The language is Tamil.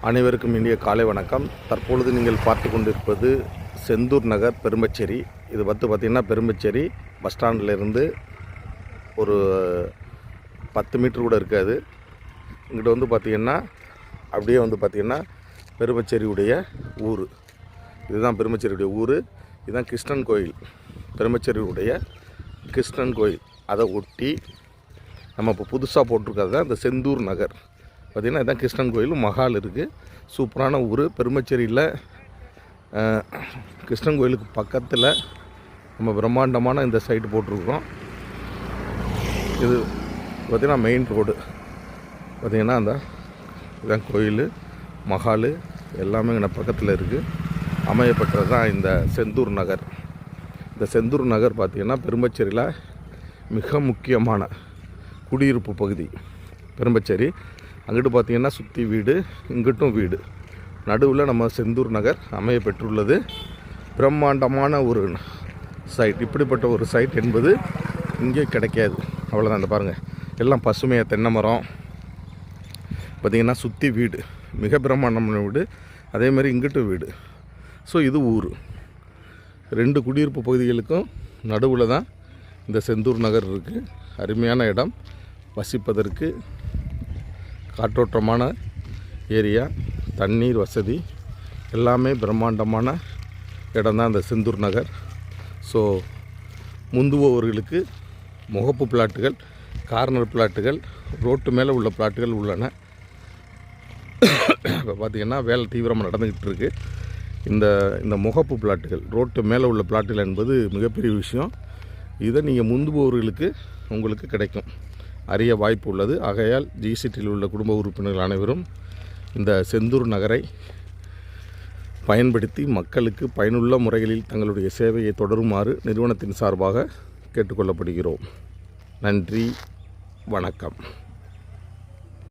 அனைவருக்கும் இனிய காலை வணக்கம். தற்பொழுது நீங்கள் பார்த்து கொண்டிருப்பது செந்தூர் நகர் பெரும்பச்சேரி. இது பார்த்திங்கன்னா பெரும்பச்சேரி பஸ் ஸ்டாண்டிலிருந்து ஒரு 10 மீட்டர் கூட இருக்காது. இங்கிட்ட பார்த்திங்கன்னா அப்படியே பார்த்திங்கன்னா பெரும்பச்சேரியுடைய ஊர். இதுதான் பெரும்பச்சேரியுடைய ஊர். இதுதான் கிருஷ்ணன் கோயில். பெரும்பச்சேரியுடைய கிருஷ்ணன் கோயில். அதை ஒட்டி நம்ம இப்போ புதுசாக போட்டிருக்கிறது தான் இந்த செந்தூர் நகர். பார்த்திங்கன்னா இதுதான் கிருஷ்ணன் கோயில். மஹால் இருக்குது. சூப்பரான ஊர். பெரும்பச்சேரியில் கிருஷ்ணன் கோயிலுக்கு பக்கத்தில் நம்ம பிரம்மாண்டமான இந்த சைட்டு போட்டிருக்கிறோம். இது பார்த்திங்கன்னா மெயின் ரோடு. பார்த்திங்கன்னா இதுதான் கோயில், மஹால் எல்லாமே இங்கே பக்கத்தில் இருக்குது. அமையப்பட்டது தான் இந்த செந்தூர் நகர். இந்த செந்தூர் நகர் பார்த்திங்கன்னா பெரும்பச்சேரியில் மிக முக்கியமான குடியிருப்பு பகுதி. பெரும்பச்சேரி அங்கிட்டு பார்த்திங்கன்னா சுற்றி வீடு, இங்கிட்டும் வீடு. நடுவில் நம்ம செந்தூர் நகர் அமைய பெற்றுள்ளது. பிரம்மாண்டமான ஒரு சைட். இப்படிப்பட்ட ஒரு சைட் என்பது இங்கே கிடைக்காது. அவ்வளோதான். அந்த பாருங்கள், எல்லாம் பசுமையாக தென்னை மரம். பார்த்திங்கன்னா சுற்றி வீடு, மிக பிரம்மாண்டமான வீடு. அதேமாதிரி இங்கிட்டும் வீடு. ஸோ இது ஊர். 2 குடியிருப்பு பகுதிகளுக்கும் நடுவில் தான் இந்த செந்தூர் நகர் இருக்குது. அருமையான இடம், வசிப்பதற்கு காற்றோட்டமான ஏரியா, தண்ணீர் வசதி எல்லாமே பிரம்மாண்டமான இடம் தான் இந்த செந்தூர் நகர். ஸோ முந்துபவர்களுக்கு முகப்பு பிளாட்டுகள், கார்னர் பிளாட்டுகள், ரோட்டு மேலே உள்ள பிளாட்டுகள் உள்ளன. இப்போ பார்த்திங்கன்னா வேலை தீவிரமாக நடந்துக்கிட்டு இருக்குது. இந்த முகப்பு பிளாட்டுகள், ரோட்டு மேலே உள்ள பிளாட்டுகள் என்பது மிகப்பெரிய விஷயம். இதை நீங்கள் முந்துபவர்களுக்கு உங்களுக்கு கிடைக்கும், அறிய வாய்ப்பு உள்ளது. ஆகையால் ஜிசிடியில் உள்ள குடும்ப உறுப்பினர்கள் அனைவரும் இந்த செந்தூர் நகரை பயன்படுத்தி மக்களுக்கு பயனுள்ள முறைகளில் தங்களுடைய சேவையை தொடருமாறு நிறுவனத்தின் சார்பாக கேட்டுக்கொள்ளப்படுகிறோம். நன்றி, வணக்கம்.